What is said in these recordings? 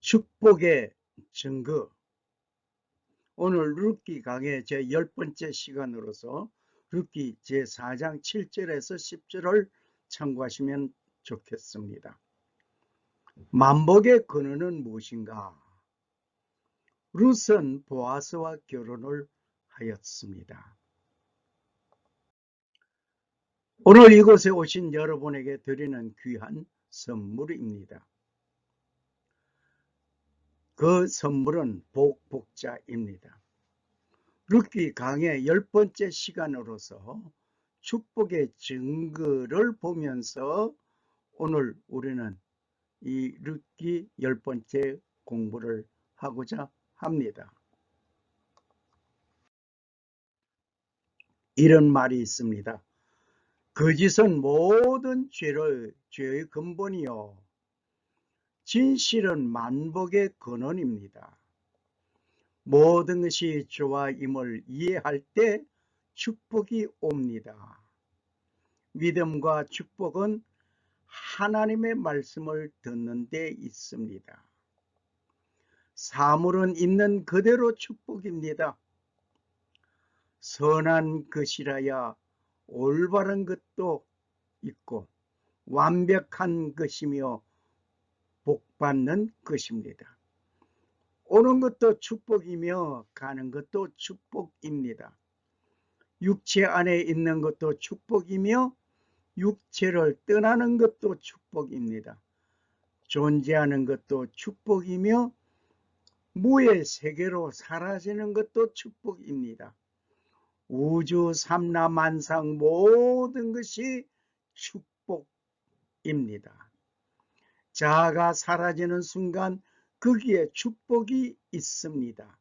축복의 증거. 오늘 룻기 강의 제 10번째 시간으로서 룻기 제4장 7절에서 10절을 참고하시면 좋겠습니다. 만복의 근원은 무엇인가? 룻은 보아스와 결혼을 하였습니다. 오늘 이곳에 오신 여러분에게 드리는 귀한 선물입니다. 그 선물은 복자입니다. 룻기 강의 10번째 시간으로서 축복의 증거를 보면서 오늘 우리는 이 룻기 10번째 공부를 하고자 합니다. 이런 말이 있습니다. 거짓은 모든 죄의 근본이요 진실은 만복의 근원입니다. 모든 것이 죄와임을 이해할 때 축복이 옵니다. 믿음과 축복은 하나님의 말씀을 듣는 데 있습니다. 사물은 있는 그대로 축복입니다. 선한 것이라야 올바른 것도 있고 완벽한 것이며 복받는 것입니다. 오는 것도 축복이며 가는 것도 축복입니다. 육체 안에 있는 것도 축복이며 육체를 떠나는 것도 축복입니다. 존재하는 것도 축복이며 무의 세계로 사라지는 것도 축복입니다. 우주 삼라만상 모든 것이 축복입니다. 자아가 사라지는 순간 거기에 축복이 있습니다.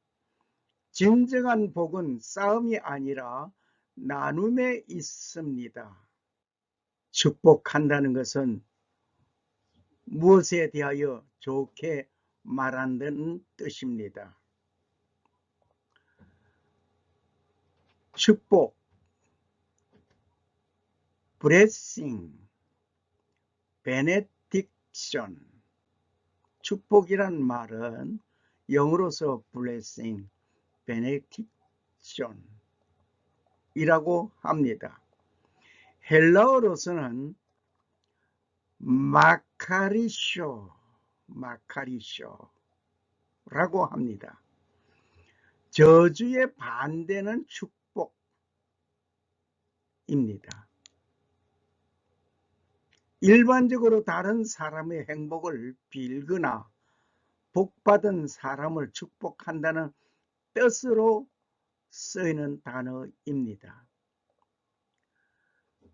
진정한 복은 싸움이 아니라 나눔에 있습니다. 축복한다는 것은 무엇에 대하여 좋게 말한다는 뜻입니다. 축복, blessing, benediction. 축복이란 말은 영어로서 blessing, benediction 이라고 합니다. 헬라어로서는 마카리쇼라고 합니다. 저주의 반대는 축복입니다. 일반적으로 다른 사람의 행복을 빌거나 복받은 사람을 축복한다는 뜻으로 쓰이는 단어입니다.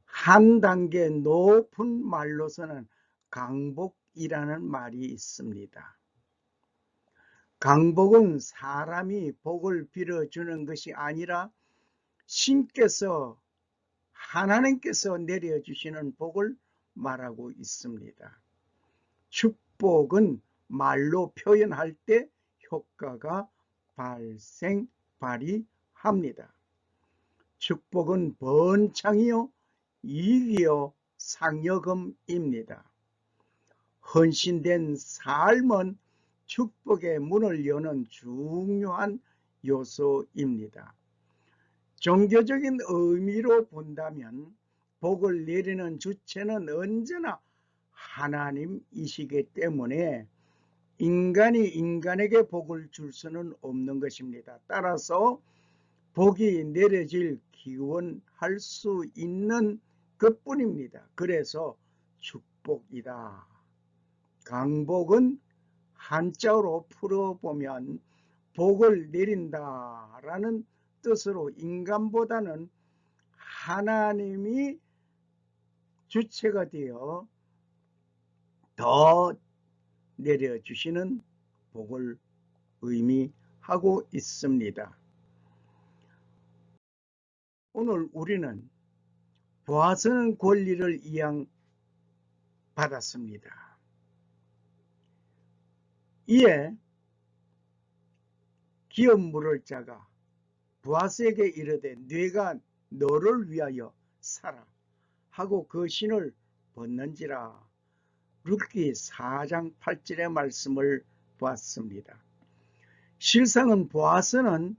한 단계 높은 말로서는 강복이라는 말이 있습니다. 강복은 사람이 복을 빌어주는 것이 아니라 신께서 하나님께서 내려주시는 복을 말하고 있습니다. 축복은 말로 표현할 때 효과가 발휘합니다. 축복은 번창이요 이익이요 상여금입니다. 헌신된 삶은 축복의 문을 여는 중요한 요소입니다. 종교적인 의미로 본다면 복을 내리는 주체는 언제나 하나님이시기 때문에 인간이 인간에게 복을 줄 수는 없는 것입니다. 따라서 복이 내려질 기원할 수 있는 것뿐입니다. 그래서 축복이다. 강복은 한자어로 풀어보면 복을 내린다라는 뜻으로 인간보다는 하나님이 주체가 되어 더 내려주시는 복을 의미하고 있습니다. 오늘 우리는 보아스는 권리를 이양받았습니다. 이에 기업 물을 자가 보아스에게 이르되 네가 너를 위하여 살아 하고 그 신을 벗는지라. 룻기 4장 8절의 말씀을 보았습니다. 실상은 보아스는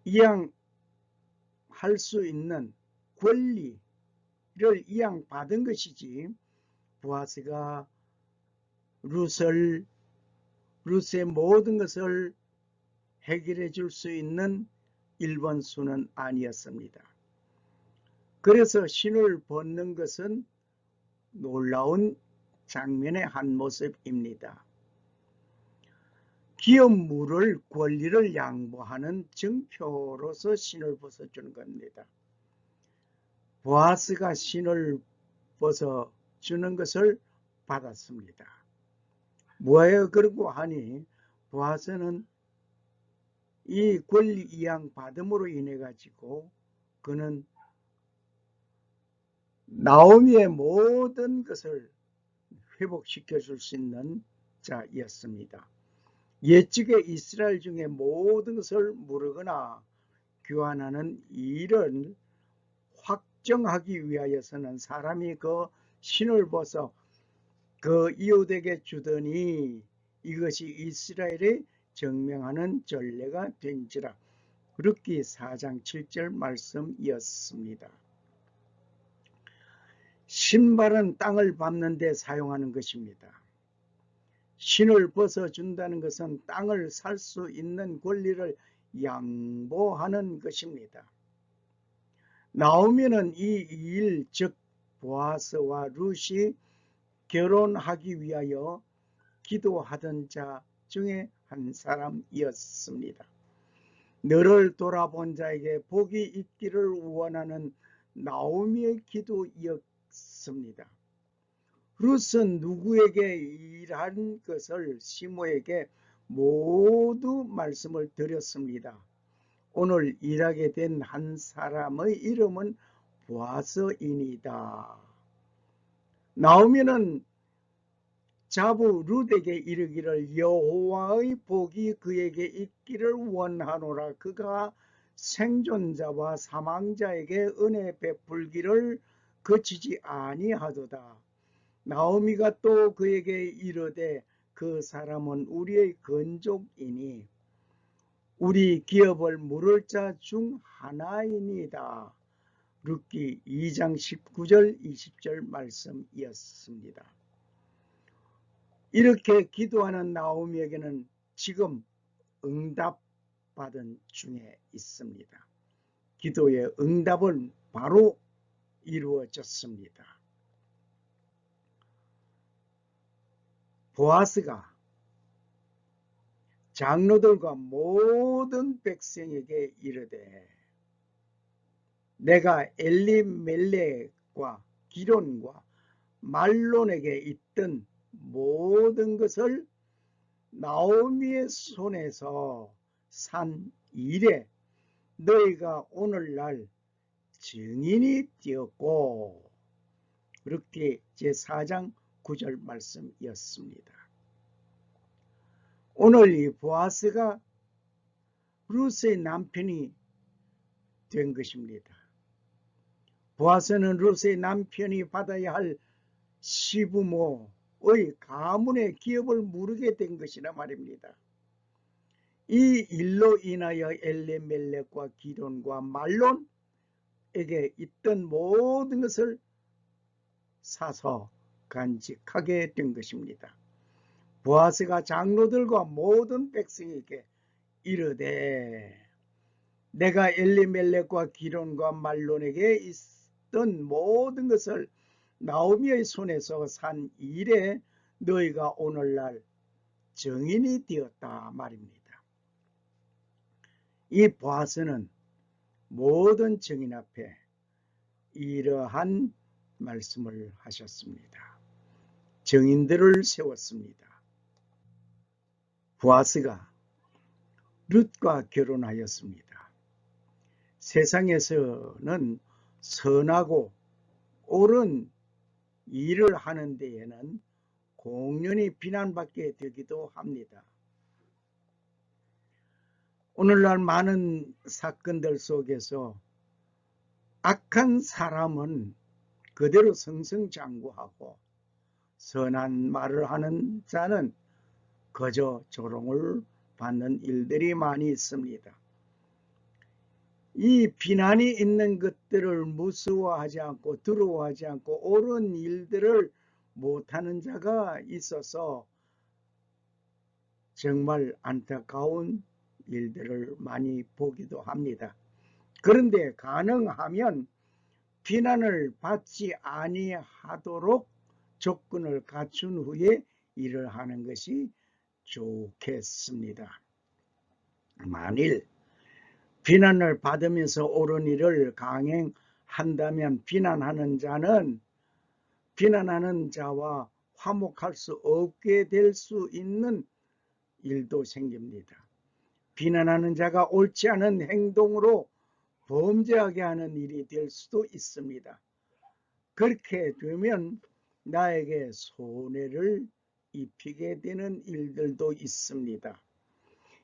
이양할 수 있는 권리를 이양받은 것이지 보아스가 룻의 모든 것을 해결해 줄 수 있는 일본수는 아니었습니다. 그래서 신을 벗는 것은 놀라운 장면의 한 모습입니다. 기업물을 권리를 양보하는 증표로서 신을 벗어주는 겁니다. 보아스가 신을 벗어주는 것을 받았습니다. 뭐예요? 그러고 하니 보아스는 이 권리 이양 받음으로 인해 가지고 그는 나오미의 모든 것을 회복시켜 줄 수 있는 자였습니다. 옛적에 이스라엘 중에 모든 것을 무르거나 교환하는 일을 확정하기 위하여서는 사람이 그 신을 벗어 그 이웃에게 주더니 이것이 이스라엘의 증명하는 전례가 된지라. 룻기 4장 7절 말씀이었습니다. 신발은 땅을 밟는 데 사용하는 것입니다. 신을 벗어준다는 것은 땅을 살 수 있는 권리를 양보하는 것입니다. 나오미는 이 일, 즉 보아스와 룻이 결혼하기 위하여 기도하던 자 중에 한 사람이었습니다. 너를 돌아본 자에게 복이 있기를 원하는 나오미의 기도였습니다. 룻은 누구에게 일한 것을 시므에게 모두 말씀을 드렸습니다. 오늘 일하게 된 한 사람의 이름은 보아스이니다. 나오미는 자부 룻에게 이르기를 여호와의 복이 그에게 있기를 원하노라. 그가 생존자와 사망자에게 은혜 베풀기를 그치지 아니하도다. 나오미가 또 그에게 이르되 그 사람은 우리의 건족이니 우리 기업을 물을 자 중 하나이니다. 룻기 2장 19절 20절 말씀이었습니다. 이렇게 기도하는 나오미에게는 지금 응답받은 중에 있습니다. 기도의 응답은 바로 이루어졌습니다. 보아스가 장로들과 모든 백성에게 이르되 내가 엘리멜렉과 기론과 말론에게 있던 모든 것을 나오미의 손에서 산 이래 너희가 오늘날 증인이 되었고 그렇게 제4장 9절 말씀이었습니다. 오늘 이 보아스가 룻의 남편이 된 것입니다. 보아스는 룻의 남편이 받아야 할 시부모의 가문의 기업을 무르게 된 것이라 말입니다. 이 일로 인하여 엘리멜렉과 기론과 말론에게 있던 모든 것을 사서 간직하게 된 것입니다. 보아스가 장로들과 모든 백성에게 이르되 내가 엘리멜렉과 기론과 말론에게 있던 모든 것을 나오미의 손에서 산 이래 너희가 오늘날 증인이 되었다 말입니다. 이 보아스는 모든 증인 앞에 이러한 말씀을 하셨습니다. 증인들을 세웠습니다. 보아스가 룻과 결혼하였습니다. 세상에서는 선하고 옳은 일을 하는 데에는 공연히 비난받게 되기도 합니다. 오늘날 많은 사건들 속에서 악한 사람은 그대로 승승장구하고 선한 말을 하는 자는 거저 조롱을 받는 일들이 많이 있습니다. 이 비난이 있는 것들을 무서워하지 않고 두려워하지 않고 옳은 일들을 못하는 자가 있어서 정말 안타까운 일들을 많이 보기도 합니다. 그런데 가능하면 비난을 받지 아니하도록 조건을 갖춘 후에 일을 하는 것이 좋겠습니다. 만일 비난을 받으면서 옳은 일을 강행한다면 비난하는 자와 화목할 수 없게 될 수 있는 일도 생깁니다. 비난하는 자가 옳지 않은 행동으로 범죄하게 하는 일이 될 수도 있습니다. 그렇게 되면 나에게 손해를 입히게 되는 일들도 있습니다.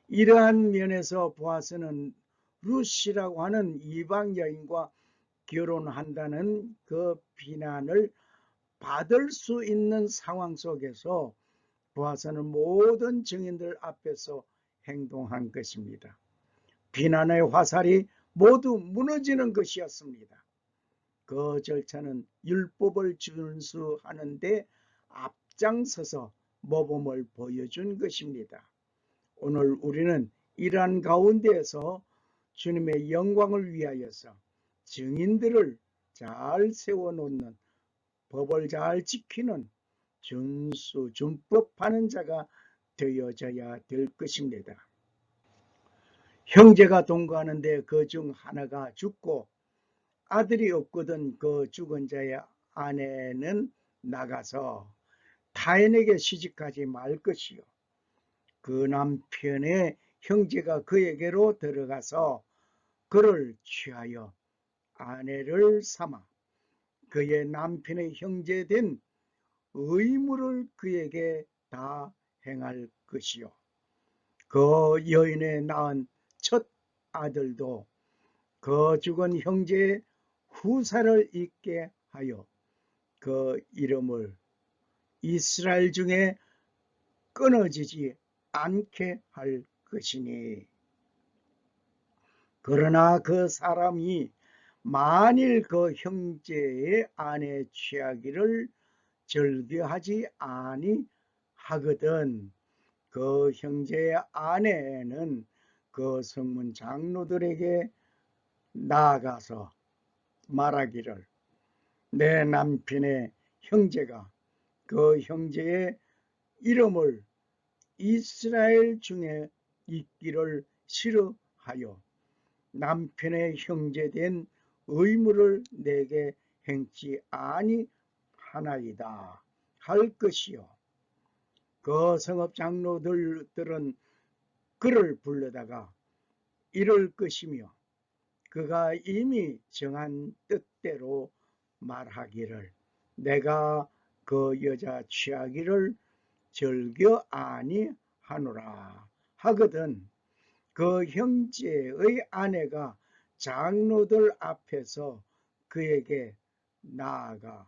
이러한 면에서 보아서는 룻이라고 하는 이방 여인과 결혼한다는 그 비난을 받을 수 있는 상황 속에서 보아서는 모든 증인들 앞에서 행동한 것입니다. 비난의 화살이 모두 무너지는 것이었습니다. 그 절차는 율법을 준수하는 데 앞장서서 모범을 보여준 것입니다. 오늘 우리는 이러한 가운데에서 주님의 영광을 위하여서 증인들을 잘 세워놓는, 법을 잘 지키는 준법하는 자가 되어져야 될 것입니다. 형제가 동거하는데 그 중 하나가 죽고 아들이 없거든 그 죽은 자의 아내는 나가서 타인에게 시집가지 말 것이요, 그 남편의 형제가 그에게로 들어가서 그를 취하여 아내를 삼아 그의 남편의 형제된 의무를 그에게 다 행할 것이요, 그 여인의 낳은 첫 아들도 그 죽은 형제의 후사를 있게 하여 그 이름을 이스라엘 중에 끊어지지 않게 할 것이니, 그러나 그 사람이 만일 그 형제의 아내 취하기를 절개하지 아니하거든 그 형제의 아내는 그 성문 장로들에게 나아가서 말하기를, 내 남편의 형제가 그 형제의 이름을 이스라엘 중에 있기를 싫어하여 남편의 형제된 의무를 내게 행치 아니하나이다 할 것이요, 그 성읍 장로들은 그를 불러다가 이럴 것이며 그가 이미 정한 뜻대로 말하기를, 내가 그 여자 취하기를 절겨 아니하노라 하거든 그 형제의 아내가 장로들 앞에서 그에게 나아가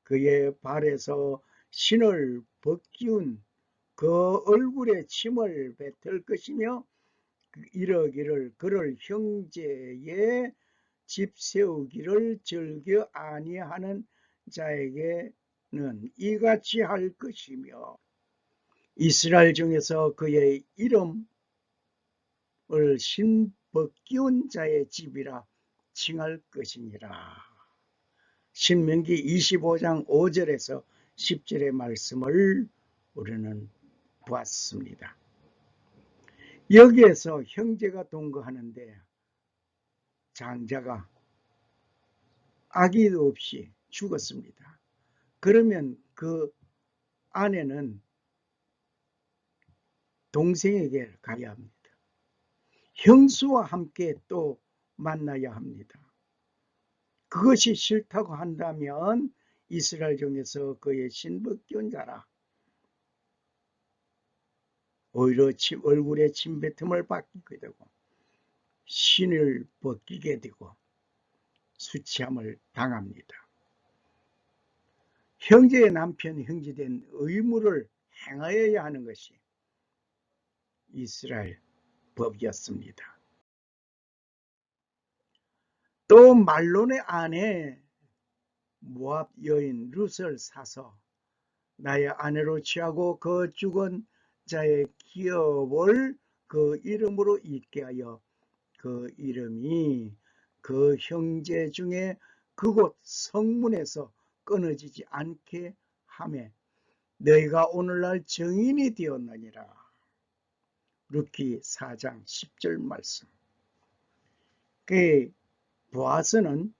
그의 발에서 신을 벗기운 그 얼굴에 침을 뱉을 것이며 이러기를, 그를 형제의 집 세우기를 절겨 아니하는 자에게는 이같이 할 것이며 이스라엘 중에서 그의 이름을 신 벗기운 자의 집이라 칭할 것이니라. 신명기 25장 5절에서 10절의 말씀을 우리는 보았습니다. 여기에서 형제가 동거하는데 장자가 아기 없이 죽었습니다. 그러면 그 아내는 동생에게 가야 합니다. 형수와 함께 또 만나야 합니다. 그것이 싫다고 한다면 이스라엘 중에서 그의 신벗겨온 자라 오히려 얼굴에 침뱉음을 받게 되고 신을 벗기게 되고 수치함을 당합니다. 형제의 남편, 형제된 의무를 행하여야 하는 것이 이스라엘 법이었습니다. 또 말론의 아내 모압 여인 룻을 사서 나의 아내로 취하고 그 죽은 자의 기업을 그 이름으로 잊게 하여 그 이름이 그 형제 중에 그곳 성문에서 끊어지지 않게 하매 너희가 오늘날 증인이 되었느니라. 룻기 4장 10절 말씀. 그 보아스는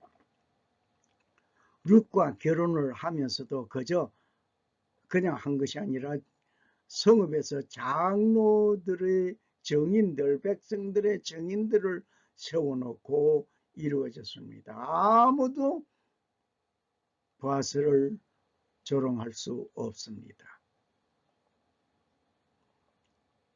룻과 결혼을 하면서도 그냥 한 것이 아니라 성읍에서 장로들의 정인들, 백성들의 정인들을 세워놓고 이루어졌습니다. 아무도 보아스를 조롱할 수 없습니다.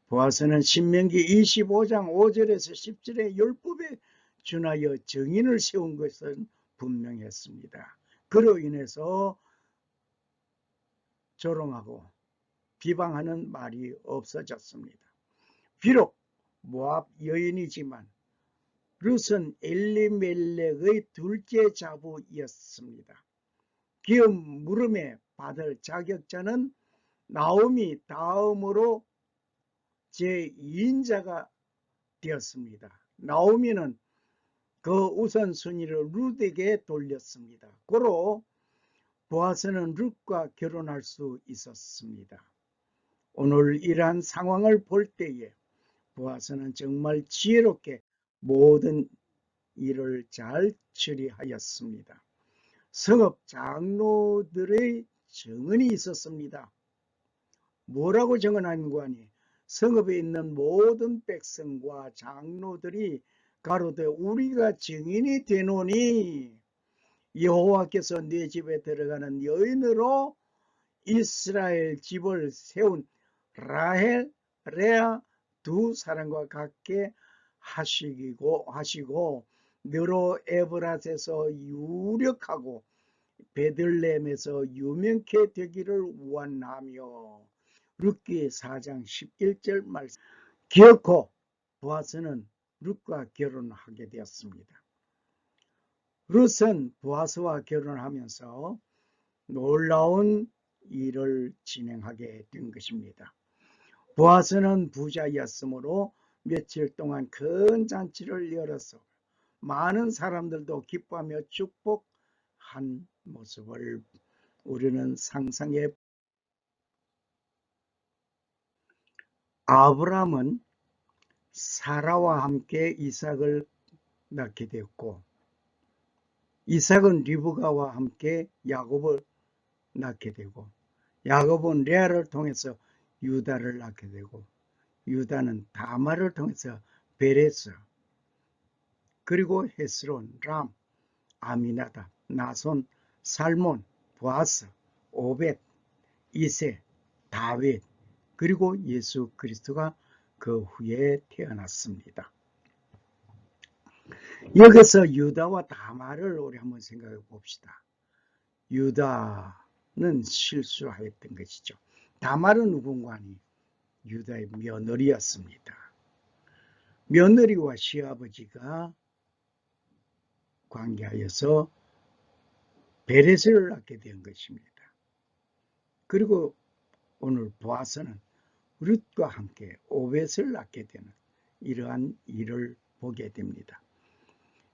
보아스는 신명기 25장 5절에서 10절의 율법에 준하여 정인을 세운 것은 분명했습니다. 그로 인해서 조롱하고 비방하는 말이 없어졌습니다. 비록 모압 여인이지만 룻은 엘리멜렉의 둘째 자부였습니다. 기업 물음에 받을 자격자는 나오미 다음으로 제2인자가 되었습니다. 나오미는 그 우선순위를 룻에게 돌렸습니다. 고로 보아스는 룻과 결혼할 수 있었습니다. 오늘 이러한 상황을 볼 때에 보아스는 정말 지혜롭게 모든 일을 잘 처리하였습니다. 성읍 장로들의 정언이 있었습니다. 뭐라고 정언하는가 하니 성읍에 있는 모든 백성과 장로들이 가로되 우리가 증인이 되노니 여호와께서 네 집에 들어가는 여인으로 이스라엘 집을 세운 라헬, 레아 두 사람과 같게 하시고 너로 에브랏에서 유력하고 베들레헴에서 유명케 되기를 원하며. 룻기 4장 11절 말씀. 기어코 보아스는 룻과 결혼하게 되었습니다. 룻은 보아스와 결혼하면서 놀라운 일을 진행하게 된 것입니다. 보아스는 부자였으므로 며칠 동안 큰 잔치를 열어서 많은 사람들도 기뻐하며 축복한 모습을 우리는 상상해. 아브라함은 사라와 함께 이삭을 낳게 되었고 이삭은 리브가와 함께 야곱을 낳게 되고 야곱은 레아를 통해서 유다를 낳게 되고 유다는 다말을 통해서 베레스 그리고 헤스론, 람, 아미나답, 나손, 살몬, 보아스, 오벳, 이세, 다윗 그리고 예수 그리스도가 그 후에 태어났습니다. 여기서 유다와 다말을 우리 한번 생각해 봅시다. 유다는 실수하였던 것이죠. 다말은 누군가 하니 유다의 며느리였습니다. 며느리와 시아버지가 관계하여서 베레스를 낳게 된 것입니다. 그리고 오늘 보아스는 룻과 함께 오벳을 낳게 되는 이러한 일을 보게 됩니다.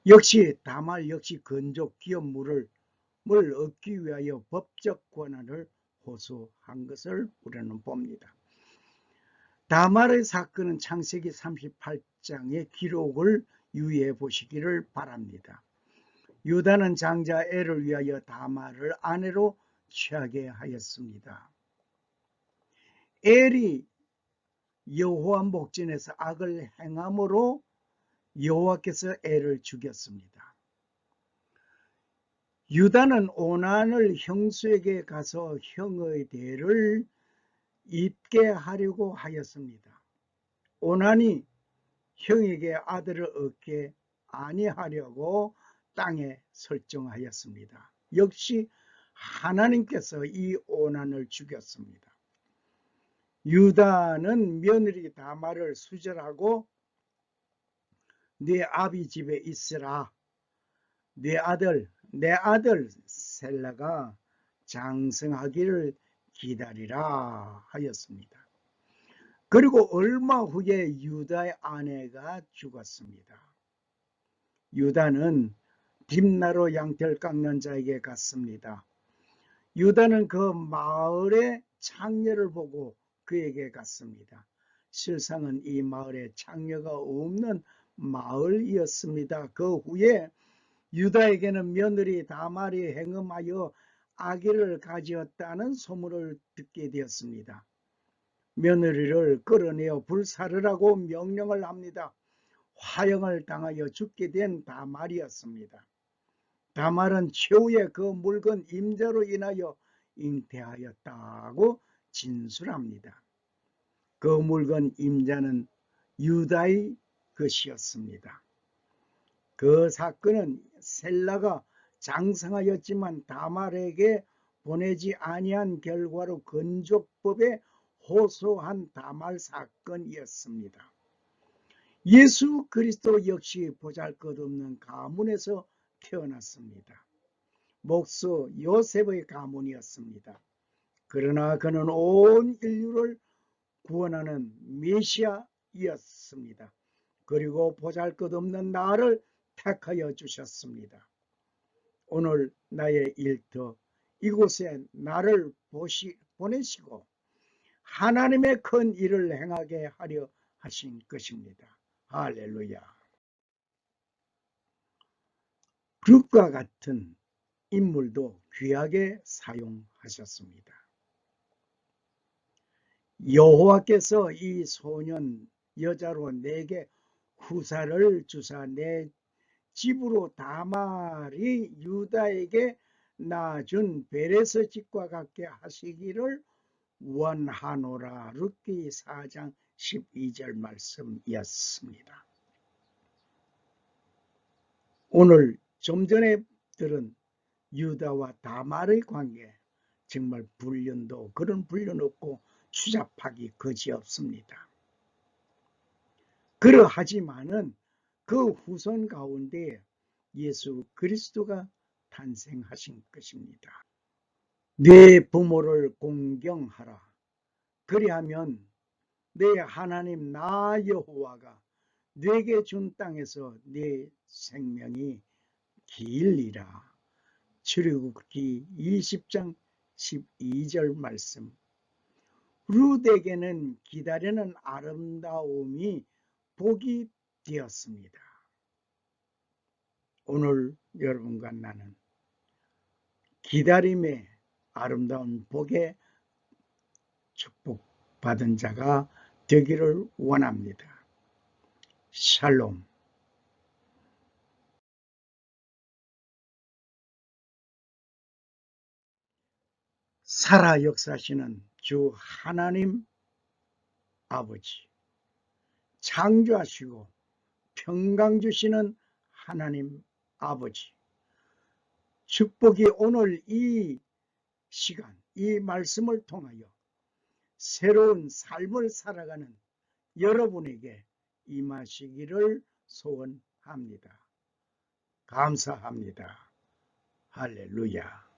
역시 다말 역시 건족 기업물을 얻기 위하여 법적 권한을 호소한 것을 우리는 봅니다. 다말의 사건은 창세기 38장의 기록을 유의해 보시기를 바랍니다. 유다는 장자 엘을 위하여 다말을 아내로 취하게 하였습니다. 엘이 여호와 목전에서 악을 행함으로 여호와께서 엘을 죽였습니다. 유다는 오난을 형수에게 가서 형의 대를 잇게 하려고 하였습니다. 오난이 형에게 아들을 얻게 아니하려고 땅에 설정하였습니다. 역시 하나님께서 이 오난을 죽였습니다. 유다는 며느리 다말을 수절하고 네 아비 집에 있으라. 내 아들 셀라가 장성하기를 기다리라 하였습니다. 그리고 얼마 후에 유다의 아내가 죽었습니다. 유다는 딥나로 양털 깎는 자에게 갔습니다. 유다는 그 마을의 창녀를 보고 그에게 갔습니다. 실상은 이 마을에 창녀가 없는 마을이었습니다. 그 후에 유다에게는 며느리 다말이 행음하여 아기를 가지었다는 소문을 듣게 되었습니다. 며느리를 끌어내어 불사르라고 명령을 합니다. 화형을 당하여 죽게 된 다말이었습니다. 다말은 최후의 그 묽은 임자로 인하여 잉태하였다고 진술합니다. 그 묽은 임자는 유다의 것이었습니다. 그 사건은 셀라가 장성하였지만 다말에게 보내지 아니한 결과로 건족법에 호소한 다말 사건이었습니다. 예수 그리스도 역시 보잘것없는 가문에서 태어났습니다. 목수 요셉의 가문이었습니다. 그러나 그는 온 인류를 구원하는 메시아이었습니다. 그리고 보잘것없는 나를 택하여 주셨습니다. 오늘 나의 일터 이곳에 나를 보내시고 하나님의 큰 일을 행하게 하려 하신 것입니다. 할렐루야. 룻과 같은 인물도 귀하게 사용하셨습니다. 여호와께서 이 소년 여자로 내게 후사를 주사 내 집으로 다말이 유다에게 낳아준 베레스 집과 같게 하시기를 원하노라. 룻기 4장 12절 말씀이었습니다. 오늘 좀 전에 들은 유다와 다말의 관계, 정말 불륜도 그런 불륜 없고 추잡하기 그지없습니다. 그러하지만은 그 후손 가운데 예수 그리스도가 탄생하신 것입니다. 네 부모를 공경하라. 그리하면 내 하나님 나 여호와가 네게 준 땅에서 네 생명이 길리라. 출애굽기 20장 12절 말씀. 룻에게는 기다리는 아름다움이 복이 되었습니다. 오늘 여러분과 나는 기다림의 아름다운 복에 축복받은 자가 되기를 원합니다. 샬롬. 살아 역사하시는 주 하나님 아버지, 창조하시고 평강 주시는 하나님 아버지, 축복이 오늘 이 시간, 이 말씀을 통하여 새로운 삶을 살아가는 여러분에게 임하시기를 소원합니다. 감사합니다. 할렐루야.